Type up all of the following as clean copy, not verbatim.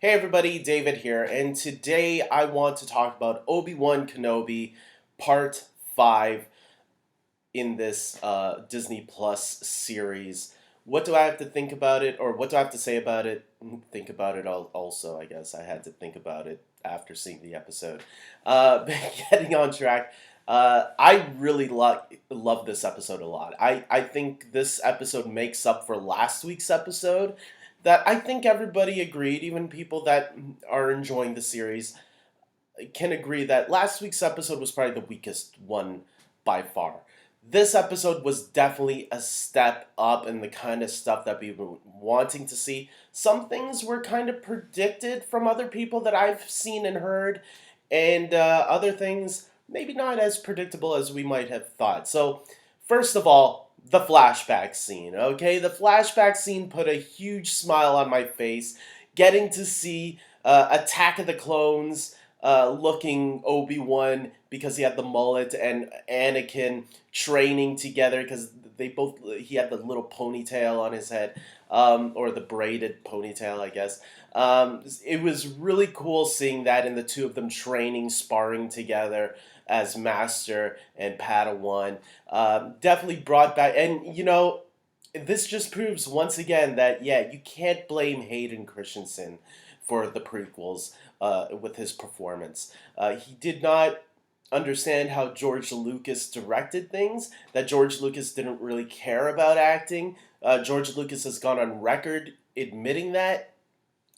Hey everybody, David here, and today I want to talk about Obi-Wan Kenobi Part 5 in this Disney Plus series. What do I have to think about it, or what do I have to say about it? Think about it also, I guess. I had to think about it after seeing the episode. Getting on track, I really love this episode a lot. I think this episode makes up for last week's episode that I think everybody agreed, even people that are enjoying the series, can agree that last week's episode was probably the weakest one by far. This episode was definitely a step up in the kind of stuff that we've been wanting to see. Some things were kind of predicted from other people that I've seen and heard, and other things maybe not as predictable as we might have thought. So, first of all, the flashback scene. Okay, the flashback scene put a huge smile on my face. Getting to see Attack of the Clones looking Obi-Wan because he had the mullet, and Anakin training together because he had the little ponytail on his head, or the braided ponytail, I guess. It was really cool seeing that, and the two of them training, sparring together as Master and Padawan. Definitely brought back, and this just proves once again that yeah, you can't blame Hayden Christensen for the prequels with his performance. He did not understand how George Lucas directed things, that George Lucas didn't really care about acting. George Lucas has gone on record admitting that.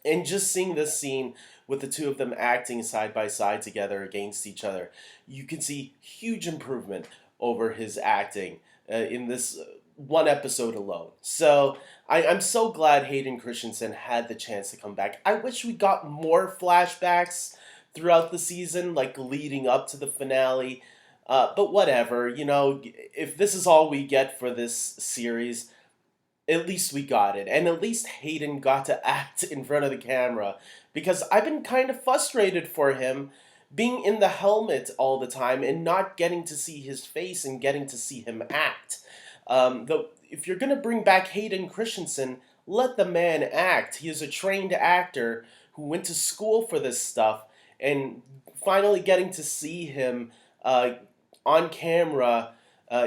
And just seeing this scene with the two of them acting side by side together against each other, you can see huge improvement over his acting in this one episode alone. So I'm so glad Hayden Christensen had the chance to come back. I wish we got more flashbacks throughout the season, like leading up to the finale. But whatever, if this is all we get for this series, at least we got it. And at least Hayden got to act in front of the camera. Because I've been kind of frustrated for him being in the helmet all the time and not getting to see his face and getting to see him act. Though, if you're going to bring back Hayden Christensen, let the man act. He is a trained actor who went to school for this stuff, and finally getting to see him on camera,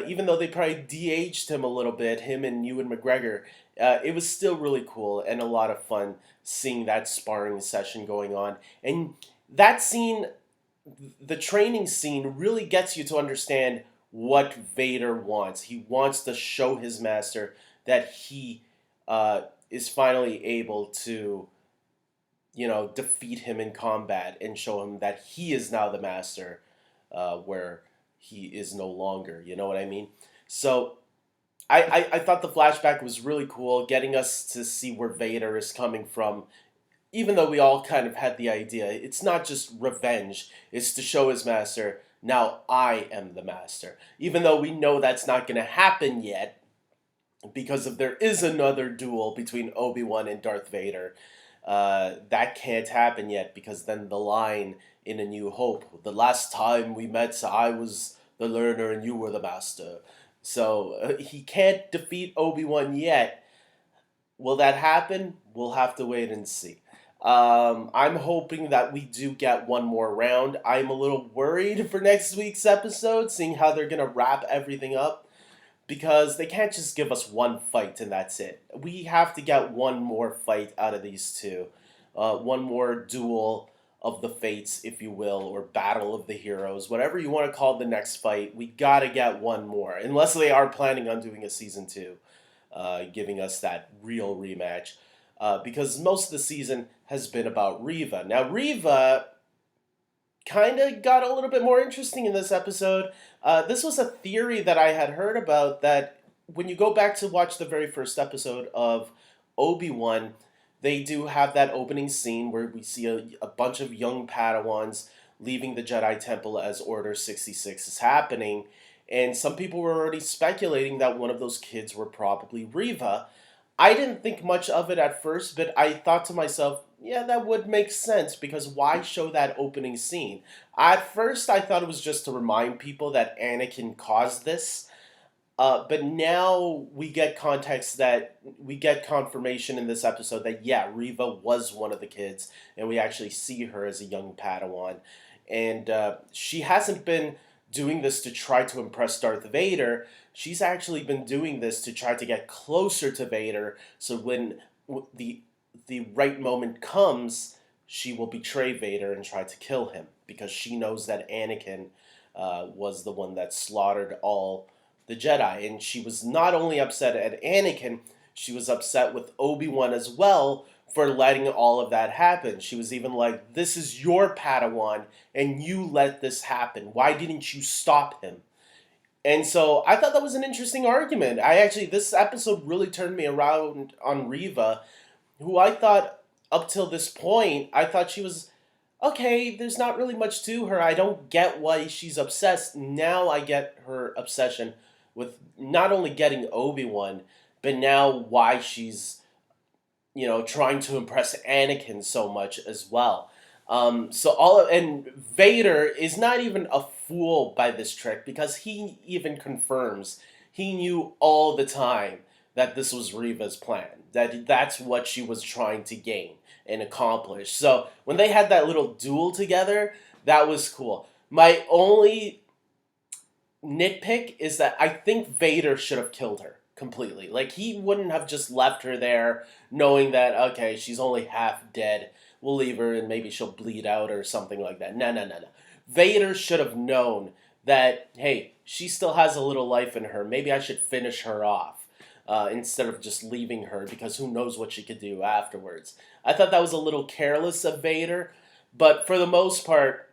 even though they probably de-aged him a little bit, him and Ewan McGregor, it was still really cool and a lot of fun seeing that sparring session going on. And that scene, the training scene, really gets you to understand what Vader wants. He wants to show his master that he is finally able to, defeat him in combat and show him that he is now the master, where he is no longer. You know what I mean? So I thought the flashback was really cool, getting us to see where Vader is coming from. Even though we all kind of had the idea, it's not just revenge, it's to show his master, now I am the master. Even though we know that's not going to happen yet, because if there is another duel between Obi-Wan and Darth Vader, that can't happen yet, because then the line in A New Hope, the last time we met, I was the learner and you were the master. So he can't defeat Obi-Wan yet. Will that happen? We'll have to wait and see. I'm hoping that we do get one more round. I'm a little worried for next week's episode, seeing how they're going to wrap everything up, because they can't just give us one fight and that's it. We have to get one more fight out of these two. One more duel of the fates, if you will, or battle of the heroes, whatever you want to call the next fight. We gotta get one more, unless they are planning on doing a season 2, giving us that real rematch. Because most of the season has been about Riva. Now, Riva kind of got a little bit more interesting in this episode. This was a theory that I had heard about, that when you go back to watch the very first episode of Obi-Wan, they do have that opening scene where we see a bunch of young Padawans leaving the Jedi Temple as Order 66 is happening. And some people were already speculating that one of those kids were probably Riva. I didn't think much of it at first, but I thought to myself, yeah, that would make sense, because why show that opening scene? At first, I thought it was just to remind people that Anakin caused this, But now we get confirmation in this episode that yeah, Riva was one of the kids, and we actually see her as a young Padawan, and she hasn't been doing this to try to impress Darth Vader. She's actually been doing this to try to get closer to Vader, so when the right moment comes, she will betray Vader and try to kill him because she knows that Anakin was the one that slaughtered all the Jedi. And she was not only upset at Anakin, she was upset with Obi-Wan as well for letting all of that happen. She was even like, this is your Padawan, and you let this happen. Why didn't you stop him? And so I thought that was an interesting argument. This episode really turned me around on Riva, who I thought up till this point, I thought she was okay, there's not really much to her. I don't get why she's obsessed. Now I get her obsession with not only getting Obi-Wan, but now why she's, trying to impress Anakin so much as well. And Vader is not even a fool by this trick because he even confirms he knew all the time that this was Riva's plan. That's what she was trying to gain and accomplish. So when they had that little duel together, that was cool. My only nitpick is that I think Vader should have killed her completely. Like he wouldn't have just left her there knowing that okay, she's only half dead. We'll leave her and maybe she'll bleed out or something like that. No, no, no, no. Vader should have known that hey, she still has a little life in her. Maybe I should finish her off. Instead of just leaving her because who knows what she could do afterwards. I thought that was a little careless of Vader, but for the most part,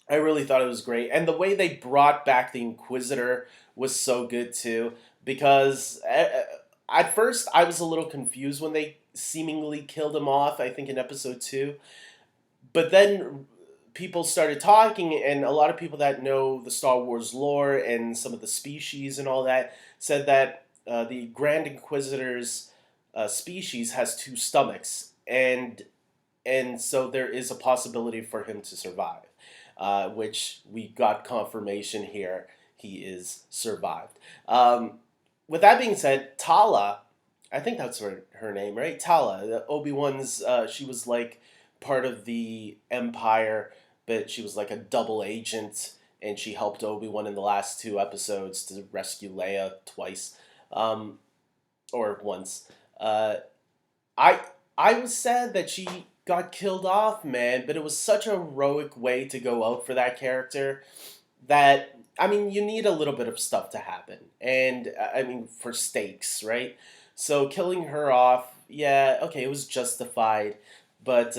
I really thought it was great. And the way they brought back the Inquisitor was so good too, because at first I was a little confused when they seemingly killed him off, I think in episode 2. But then people started talking, and a lot of people that know the Star Wars lore and some of the species and all that said that the Grand Inquisitor's species has 2 stomachs, and so there is a possibility for him to survive, which we got confirmation here. He is survived. With that being said, Tala, I think that's her name, right? Tala, Obi-Wan's, she was like part of the Empire, but she was like a double agent, and she helped Obi-Wan in the last 2 episodes to rescue Leia twice, or once. I I was sad that she got killed off, man, but it was such a heroic way to go out for that character that I mean, you need a little bit of stuff to happen, and I mean for stakes, right? So killing her off, yeah, okay, it was justified, but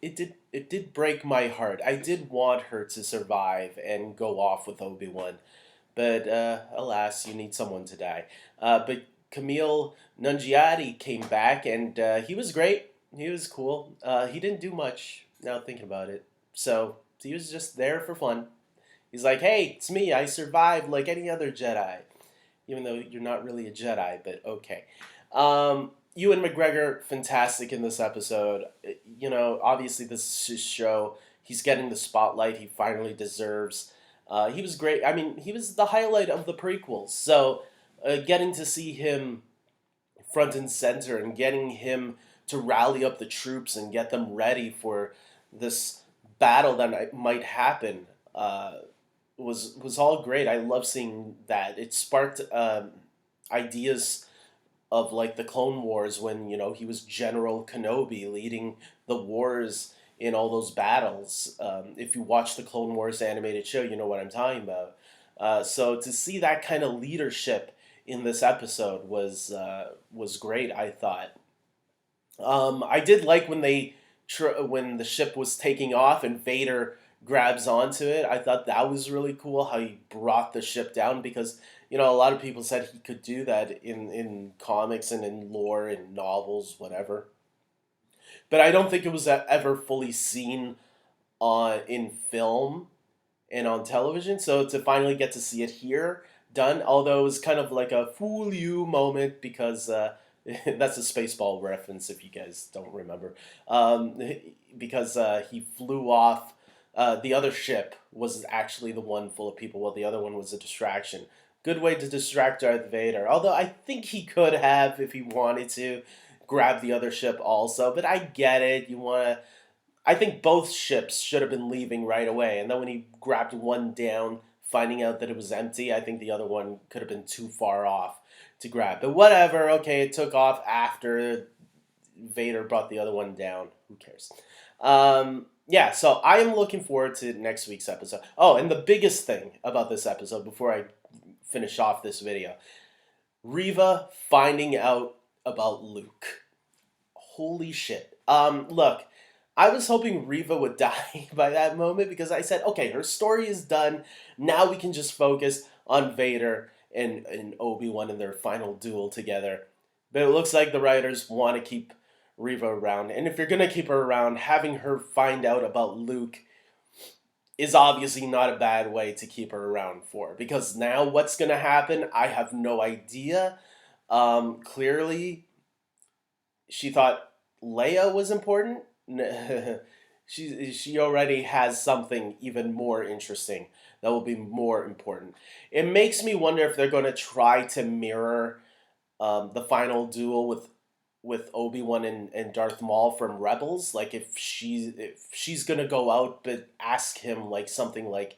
it did break my heart. I did want her to survive and go off with Obi-Wan, but alas, you need someone to die. But Camille Nungiati came back, and he was great. He was cool. He didn't do much. Now thinking about it, so he was just there for fun. He's like, "Hey, it's me. I survived like any other Jedi, even though you're not really a Jedi, but okay." Ewan McGregor, fantastic in this episode. Obviously this is his show. He's getting the spotlight he finally deserves. He was great. I mean, he was the highlight of the prequels. So, getting to see him front and center and getting him to rally up the troops and get them ready for this battle that might happen was all great. I love seeing that. It sparked ideas of like the Clone Wars when he was General Kenobi leading the wars in all those battles. If you watch the Clone Wars animated show, you know what I'm talking about. So to see that kind of leadership in this episode was great. I thought. I did like when when the ship was taking off and Vader grabs onto it. I thought that was really cool how he brought the ship down because a lot of people said he could do that in comics and in lore and novels, whatever. But I don't think it was ever fully seen on in film and on television. So to finally get to see it here done, although it was kind of like a fool you moment because that's a spaceball reference if you guys don't remember. Because he flew off. The other ship was actually the one full of people, while the other one was a distraction. Good way to distract Darth Vader. Although I think he could have, if he wanted to, grab the other ship also. But I get it. You want to. I think both ships should have been leaving right away. And then when he grabbed one down, finding out that it was empty, I think the other one could have been too far off to grab. But whatever. Okay, it took off after Vader brought the other one down. Who cares? Yeah, so I am looking forward to next week's episode. Oh, and the biggest thing about this episode before I finish off this video, Riva finding out about Luke. Holy shit. Look, I was hoping Riva would die by that moment because I said, okay, her story is done. Now we can just focus on Vader and Obi-Wan in their final duel together. But it looks like the writers want to keep Riva around. And if you're going to keep her around, having her find out about Luke is obviously not a bad way to keep her around for. Because now what's going to happen, I have no idea. Clearly, she thought Leia was important. she already has something even more interesting that will be more important. It makes me wonder if they're going to try to mirror the final duel with Obi-Wan and Darth Maul from Rebels. Like if she's gonna go out but ask him like something like,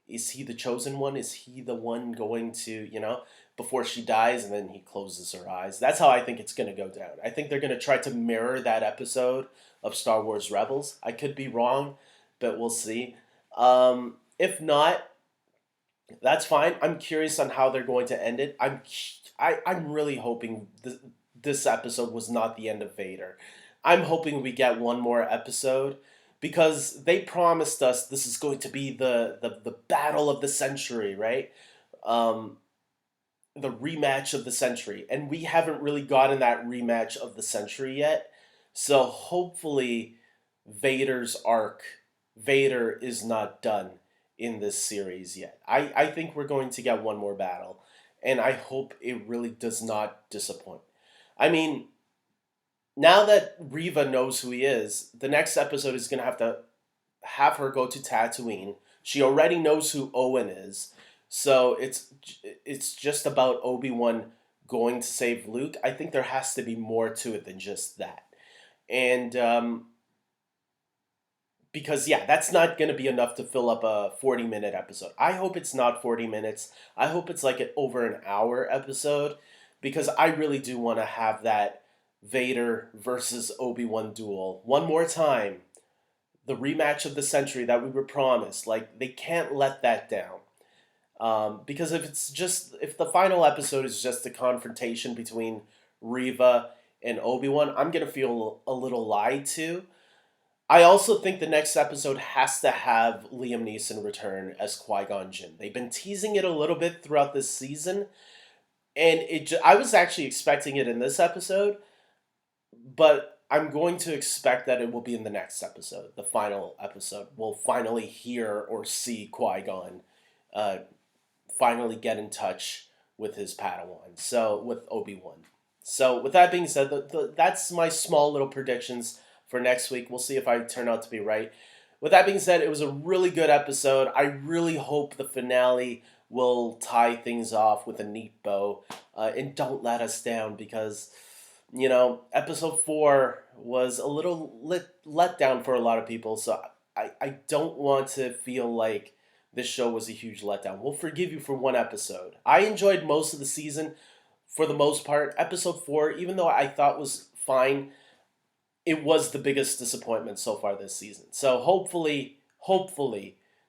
is he the chosen one? Is he the one going to, before she dies, and then he closes her eyes. That's how I think it's going to go down. I think they're going to try to mirror that episode of Star Wars Rebels. I could be wrong, but we'll see. If not, that's fine. I'm curious on how they're going to end it. I'm really hoping this episode was not the end of Vader. I'm hoping we get one more episode because they promised us this is going to be the battle of the century, right? The rematch of the century. And we haven't really gotten that rematch of the century yet. So hopefully Vader's arc, Vader is not done in this series yet. I think we're going to get one more battle. And I hope it really does not disappoint. I mean, now that Riva knows who he is, the next episode is going to have her go to Tatooine. She already knows who Owen is. So it's just about Obi-Wan going to save Luke. I think there has to be more to it than just that. And because, yeah, that's not going to be enough to fill up a 40-minute episode. I hope it's not 40 minutes. I hope it's like an over an hour episode because I really do want to have that Vader versus Obi-Wan duel one more time. The rematch of the century that we were promised. Like, they can't let that down. Because if the final episode is just a confrontation between Riva and Obi-Wan, I'm going to feel a little lied to. I also think the next episode has to have Liam Neeson return as Qui-Gon Jinn. They've been teasing it a little bit throughout this season, and I was actually expecting it in this episode, but I'm going to expect that it will be in the next episode, the final episode. We'll finally hear or see Qui-Gon finally get in touch with his Padawan, so with Obi-Wan. So with that being said, that's my small little predictions for next week. We'll see if I turn out to be right. With that being said, it was a really good episode. I really hope the finale will tie things off with a neat bow and don't let us down because, episode 4 was a little let down for a lot of people. So I don't want to feel like this show was a huge letdown. We'll forgive you for one episode. I enjoyed most of the season for the most part. Episode 4, even though I thought was fine, it was the biggest disappointment so far this season. So hopefully,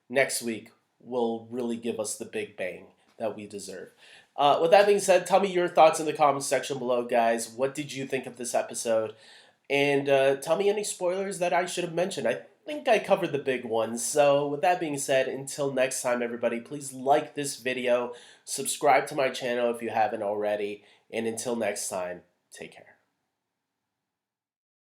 next week will really give us the big bang that we deserve. With that being said, tell me your thoughts in the comments section below, guys. What did you think of this episode? And tell me any spoilers that I should have mentioned. I think I covered the big ones. So with that being said, until next time, everybody, please like this video. Subscribe to my channel if you haven't already. And until next time, take care.